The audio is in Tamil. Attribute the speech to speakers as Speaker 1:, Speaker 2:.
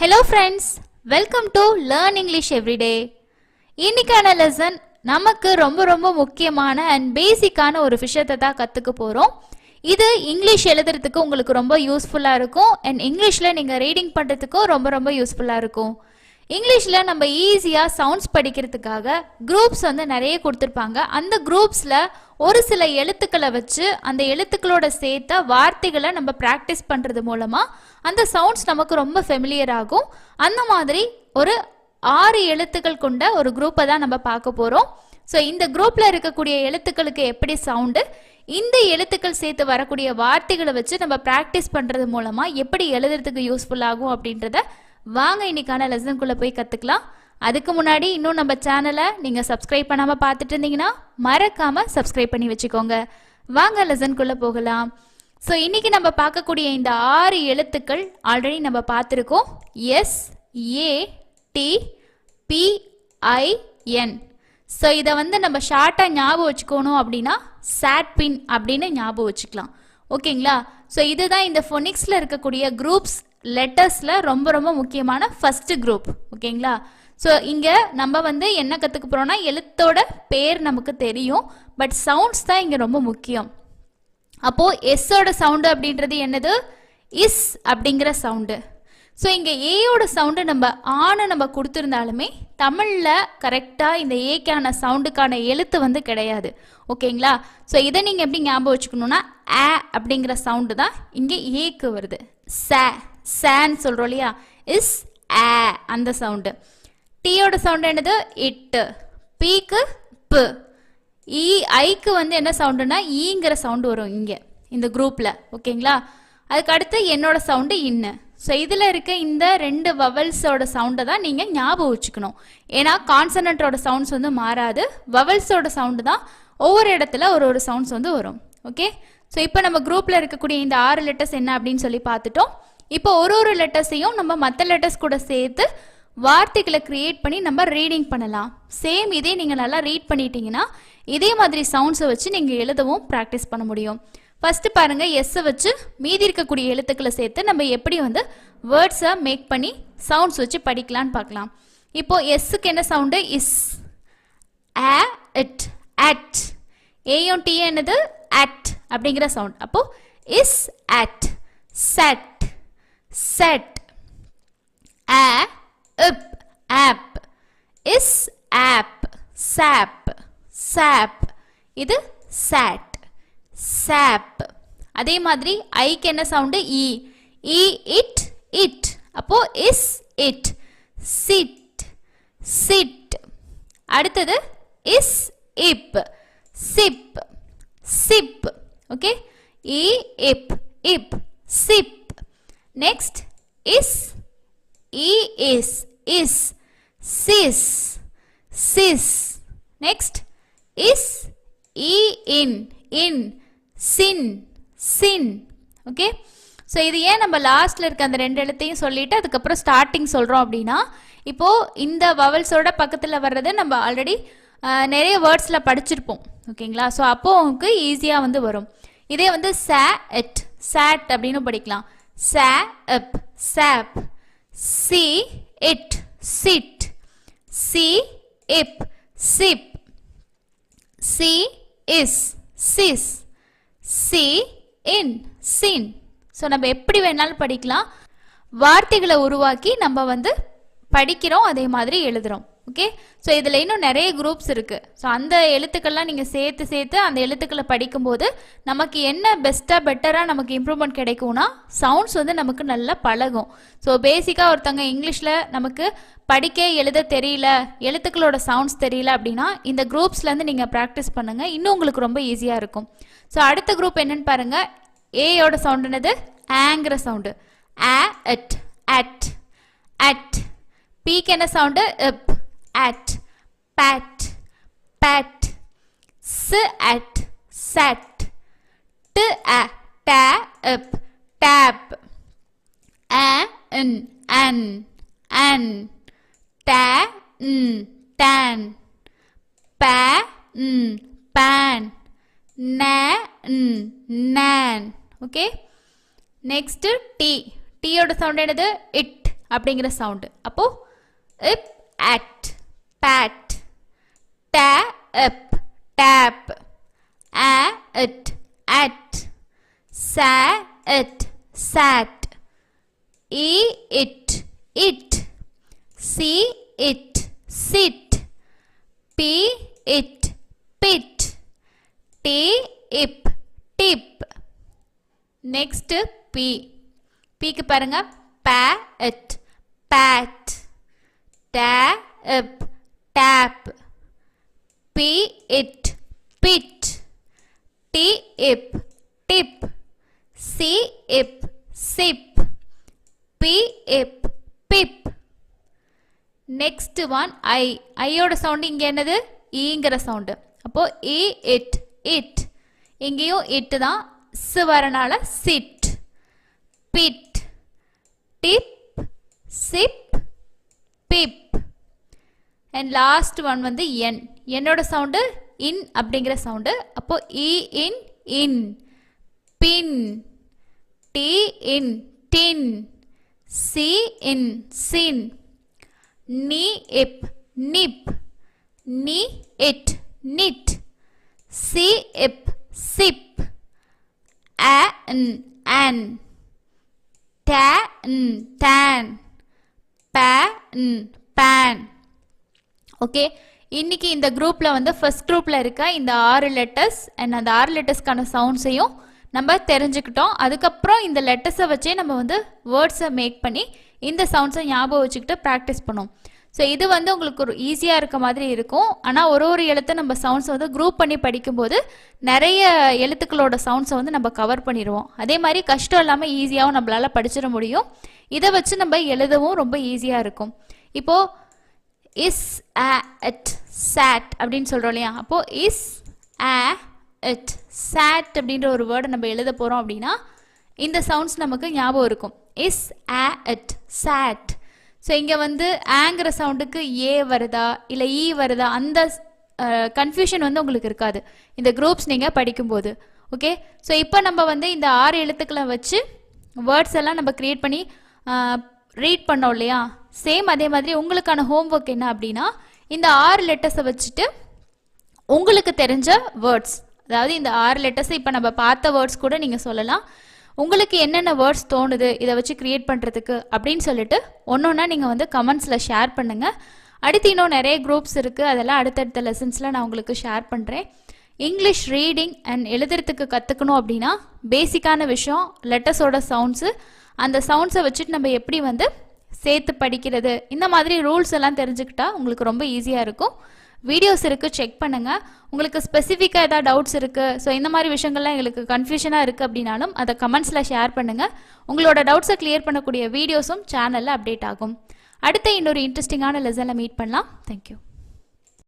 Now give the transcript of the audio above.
Speaker 1: Hello friends, welcome to Learn English Everyday. இன்னைக்கான லெசன் நமக்கு ரொம்ப முக்கியமான and பேசிக்கான ஒரு விஷயத்தை தான் கத்துக்க போறோம். இது இங்கிலீஷ் எழுதுறதுக்கு உங்களுக்கு ரொம்ப யூஸ்ஃபுல்லா இருக்கும் and இங்கிலீஷ்ல நீங்க ரீடிங் பண்றதுக்கும் ரொம்ப யூஸ்ஃபுல்லா இருக்கும். இங்கிலீஷ்ல நம்ம ஈஸியா சவுண்ட்ஸ் படிக்கிறதுக்காக குரூப்ஸ் வந்து நிறைய கொடுத்துருப்பாங்க. அந்த குரூப்ஸ்ல ஒரு சில எழுத்துக்களை வச்சு அந்த எழுத்துக்களோட சேர்த்த வார்த்தைகளை நம்ம ப்ராக்டிஸ் பண்றது மூலமா அந்த சவுண்ட்ஸ் நமக்கு ரொம்ப ஃபெமிலியர் ஆகும். அந்த மாதிரி ஒரு 6 எழுத்துக்கள் கொண்ட ஒரு குரூப்பை தான் நம்ம பார்க்க போறோம். ஸோ இந்த குரூப்ல இருக்கக்கூடிய எழுத்துக்களுக்கு எப்படி சவுண்டு, இந்த எழுத்துக்கள் சேர்த்து வரக்கூடிய வார்த்தைகளை வச்சு நம்ம ப்ராக்டிஸ் பண்றது மூலமா எப்படி எழுதுறதுக்கு யூஸ்ஃபுல் ஆகும் அப்படின்றத வாங்க இன்னைக்கான லெசனுக்குள்ள போய் கத்துக்கலாம். அதுக்கு முன்னாடி இன்னும் நம்ம சேனலை நீங்க சப்ஸ்கிரைப் பண்ணாம பார்த்துட்டு இருந்தீங்கன்னா மறக்காம சப்ஸ்கிரைப் பண்ணி வச்சுக்கோங்க. வாங்க லெசனுக்குள்ள போகலாம். ஸோ இன்னைக்கு நம்ம பார்க்கக்கூடிய இந்த 6 எழுத்துக்கள் ஆல்ரெடி நம்ம பார்த்துருக்கோம். எஸ், ஏ, டி, பி, ஐ, என். ஸோ இதை வந்து நம்ம ஷார்ட்டாக ஞாபகம் வச்சுக்கணும் அப்படின்னா சாட் பின் அப்படின்னு ஞாபகம் வச்சுக்கலாம். ஓகேங்களா? ஸோ இதுதான் இந்த ஃபோனிக்ஸில் இருக்கக்கூடிய குரூப்ஸ் லெட்டர்ஸில் ரொம்ப முக்கியமான ஃபர்ஸ்ட் குரூப். ஓகேங்களா? ஸோ இங்கே நம்ம வந்து என்ன கற்றுக்க போகிறோம்னா எழுத்தோட பேர் நமக்கு தெரியும், பட் சவுண்ட்ஸ் தான் இங்கே ரொம்ப முக்கியம். அப்போது எஸ்ஸோட சவுண்டு அப்படின்றது என்னது? இஸ் அப்படிங்கிற சவுண்டு. ஸோ இங்கே ஏயோட சவுண்டு நம்ம ஆன நம்ம கொடுத்துருந்தாலுமே தமிழில் கரெக்டாக இந்த ஏக்கான சவுண்டுக்கான எழுத்து வந்து கிடையாது. ஓகேங்களா? ஸோ இதை நீங்கள் எப்படி ஞாபகம் வச்சுக்கணுன்னா ஆ அப்படிங்கிற சவுண்டு தான் இங்கே ஏக்கு வருது. சேன்னு சொல்கிறோம் இல்லையா? இஸ் ஆ அந்த சவுண்டு. டீயோட சவுண்டு என்னது? இட்டு. பீக்கு பு. இ ஐக்கு வந்து என்ன சவுண்டுனா ஈங்கிற சவுண்டு வரும் இங்கே இந்த குரூப்பில். ஓகேங்களா? அதுக்கு அடுத்து என்னோட சவுண்டு இன்னு. ஸோ இதில் இருக்க இந்த 2 வவல்ஸோட சவுண்டை தான் நீங்கள் ஞாபகம் வச்சுக்கணும். ஏன்னா கான்சனன்ட்டோட சவுண்ட்ஸ் வந்து மாறாது, வவல்ஸோட சவுண்டு தான் ஒவ்வொரு இடத்துல ஒரு சவுண்ட்ஸ் வந்து வரும். ஓகே? ஸோ இப்போ நம்ம குரூப்பில் இருக்கக்கூடிய இந்த 6 லெட்டர்ஸ் என்ன அப்படின்னு சொல்லி பார்த்துட்டோம். இப்போ ஒரு லெட்டர்ஸையும் நம்ம மற்ற லெட்டர்ஸ் கூட சேர்த்து வார்த்தைகளை கிரியேட் பண்ணி நம்ம ரீடிங் பண்ணலாம். சேம் இதே நீங்கள் நல்லா ரீட் பண்ணிட்டீங்கன்னா இதே மாதிரி சவுண்ட்ஸை வச்சு நீங்கள் எழுதவும் ப்ராக்டிஸ் பண்ண முடியும். ஃபர்ஸ்ட் பாருங்க, எஸ்ஸை வச்சு மீதி இருக்கக்கூடிய எழுத்துக்களை சேர்த்து நம்ம எப்படி வந்து வேர்ட்ஸை மேக் பண்ணி சவுண்ட்ஸ் வச்சு படிக்கலான்னு பார்க்கலாம். இப்போ எஸ்ஸுக்கு என்ன சவுண்டு? இஸ். ஆ, இட், அட். ஏயும் டி என்னது? அட் அப்படிங்கிற சவுண்ட். அப்போ இஸ் அட், செட், செட். ஆ, இப், ஆப். இஸ் ஆப், சாப், சாப். இது சாட், சாப். அதே மாதிரி ஐக்கு என்ன சவுண்டு? இ. இ, இட், இட். அப்போ இஸ் இட், சிட், சிட். அடுத்தது இஸ் இப், சிப், சிப். ஓகே? இ, இப், இப், சிப். நெக்ஸ்ட் இஸ். இ, is, is, sis, sis. Next இஸ். இ, in, in, sin, sin. Okay? So இது ஏன் நம்ம லாஸ்ட்ல இருக்க அந்த 2 எழுத்தையும் சொல்லிட்டு அதுக்கப்புறம் ஸ்டார்டிங் சொல்கிறோம் அப்படின்னா, இப்போ இந்த வவல்ஸோட பக்கத்தில் வர்றது நம்ம ஆல்ரெடி நிறைய வேர்ட்ஸில் படிச்சிருப்போம். ஓகேங்களா? ஸோ அப்போ உங்களுக்கு ஈஸியாக வந்து வரும். இதே வந்து சா, எட், சாட் அப்படின்னு படிக்கலாம். சா, அப், சாப். சி, இட், சிட். சி, இப், சிப். சி, இஸ், சிஸ். சி, இன், சின். ஸோ நம்ம எப்படி வேணாலும் படிக்கலாம். வார்த்தைகளை உருவாக்கி நம்ம வந்து படிக்கிறோம், அதே மாதிரி எழுதுகிறோம். ஓகே? ஸோ இதில் இன்னும் நிறைய குரூப்ஸ் இருக்குது. ஸோ அந்த எழுத்துக்கள்லாம் நீங்கள் சேர்த்து அந்த எழுத்துக்களை படிக்கும்போது நமக்கு என்ன பெட்டராக நமக்கு இம்ப்ரூவ்மெண்ட் கிடைக்கும்னா சவுண்ட்ஸ் வந்து நமக்கு நல்லா பழகும். ஸோ பேசிக்காக ஒருத்தங்க இங்கிலீஷில் நமக்கு படிக்க எழுத தெரியல, எழுத்துக்களோட சவுண்ட்ஸ் தெரியல அப்படின்னா இந்த குரூப்ஸ்லேருந்து நீங்கள் ப்ராக்டிஸ் பண்ணுங்கள், இன்னும் உங்களுக்கு ரொம்ப ஈஸியாக இருக்கும். ஸோ அடுத்த குரூப் என்னன்னு பாருங்கள். ஏயோட சவுண்ட் என்னது? ஆங்கிற சவுண்டு. ஆ, அட், அட், அட். பீக்கு என்ன சவுண்டு? இப், at, pat, pat. S, at, sat. T, a, ta, up, tap. A, n, an, an. Ta, n, tan. Pa, n, pan. Na, n, nan. Okay? Next T. T ஓட சவுண்ட் என்னது? இட் அப்படிங்கிற சவுண்டு. அப்போ இப் அட் பேட், ட இப் டேப், அ இட் அட், ச இட் சாட், இ இட் இட், சி இட் சிட், பி இட் பிட், டி இப் டிப். Next P. பிக்கு பாருங்க ப இட் பேட், ட இப் டேப், பி இட் பிட், டி இப் டிப், சி இப் சிப், பி இப் பிப். Next one I. ஐயோட சவுண்டு இங்கே என்னது? ஈங்கிற சவுண்டு. அப்போ இ இட் இட், இங்கேயும் இட்டு தான், ஸ் வரனால sit, pit, tip, sip, pip. And last one வந்து என். என்னோட சவுண்டு இன் அப்படிங்கிற சவுண்டு. அப்போ இ in in, bin, D in tin, C in சின், நீ இப் நிப், நீ இட் நிட், சி இப் chip, an, tan, pan. Okay, இன்னைக்கு இந்த குரூப்பில் வந்து ஃபர்ஸ்ட் குரூப்பில் இருக்க இந்த 6 லெட்டர்ஸ் அண்ட் அந்த 6 லெட்டர்ஸ்க்கான சவுண்ட்ஸையும் நம்ம தெரிஞ்சுக்கிட்டோம். அதுக்கப்புறம் இந்த லெட்டர்ஸை வச்சே நம்ம வந்து வேர்ட்ஸை மேக் பண்ணி இந்த சவுண்ட்ஸை ஞாபகம் வச்சுக்கிட்டு ப்ராக்டிஸ் பண்ணோம். ஸோ இது வந்து உங்களுக்கு ஒரு ஈஸியாக இருக்க மாதிரி இருக்கும். ஆனால் ஒரு எழுத்தை நம்ம சவுண்ட்ஸை வந்து குரூப் பண்ணி படிக்கும்போது நிறைய எழுத்துக்களோட சவுண்ட்ஸை வந்து நம்ம கவர் பண்ணிடுவோம். அதே மாதிரி கஷ்டம் இல்லாமல் ஈஸியாகவும் நம்மளால் படிச்சிட முடியும். இதை வச்சு நம்ம எழுதவும் ரொம்ப ஈஸியாக இருக்கும். இப்போது இஸ் அ இட் சாட் அப்படின்னு சொல்கிறோம் இல்லையா? அப்போது இஸ் அ இட் சாட் அப்படின்ற ஒரு வேர்டை நம்ம எழுத போகிறோம் அப்படின்னா இந்த சவுண்ட்ஸ் நமக்கு ஞாபகம் இருக்கும். இஸ் அ இட் சாட். ஸோ இங்கே வந்து ஆங்கிற சவுண்டுக்கு ஏ வருதா இல்லை ஈ வருதா, அந்த கன்ஃபியூஷன் வந்து உங்களுக்கு இருக்காது இந்த குரூப்ஸ் நீங்கள் படிக்கும்போது. ஓகே, ஸோ இப்போ நம்ம வந்து இந்த 6 எழுத்துக்களை வச்சு வேர்ட்ஸ் எல்லாம் நம்ம க்ரியேட் பண்ணி ரீட் பண்ணோம் இல்லையா? சேம் அதே மாதிரி உங்களுக்கான ஹோம்ஒர்க் என்ன அப்படின்னா, இந்த 6 லெட்டர்ஸை வச்சுட்டு உங்களுக்கு தெரிஞ்ச வேர்ட்ஸ், அதாவது இந்த 6 லெட்டர்ஸை இப்போ நம்ம பார்த்த வேர்ட்ஸ் கூட நீங்கள் சொல்லலாம். உங்களுக்கு என்னென்ன வேர்ட்ஸ் தோணுது இதை வச்சு க்ரியேட் பண்ணுறதுக்கு அப்படின்னு சொல்லிட்டு ஒன்றா நீங்கள் வந்து கமெண்ட்ஸில் ஷேர் பண்ணுங்கள். அடுத்து இன்னும் நிறைய குரூப்ஸ் இருக்குது, அதெல்லாம் அடுத்தடுத்த லெசன்ஸில் நான் உங்களுக்கு ஷேர் பண்ணுறேன். இங்கிலீஷ் ரீடிங் அண்ட் எழுதுறதுக்கு கற்றுக்கணும் அப்படின்னா பேசிக்கான விஷயம் லெட்டர்ஸோட சவுண்ட்ஸு, அந்த சவுண்ட்ஸை வச்சுட்டு நம்ம எப்படி வந்து சேர்த்து படிக்கிறது, இந்த மாதிரி ரூல்ஸ் எல்லாம் தெரிஞ்சுக்கிட்டா உங்களுக்கு ரொம்ப ஈஸியாக இருக்கும். வீடியோஸ் இருக்குது, செக் பண்ணுங்கள். உங்களுக்கு ஸ்பெசிஃபிக்காக ஏதாவது டவுட்ஸ் இருக்குது, ஸோ இந்த மாதிரி விஷயங்கள்லாம் எங்களுக்கு கன்ஃபியூஷனாக இருக்குது அப்படின்னாலும் அதை கமெண்ட்ஸில் ஷேர் பண்ணுங்கள். உங்களோட டவுட்ஸை கிளியர் பண்ணக்கூடிய வீடியோஸும் சேனலில் அப்டேட் ஆகும். அடுத்த இன்னொரு இன்ட்ரெஸ்டிங்கான லெசனில் மீட் பண்ணலாம். தேங்க்யூ.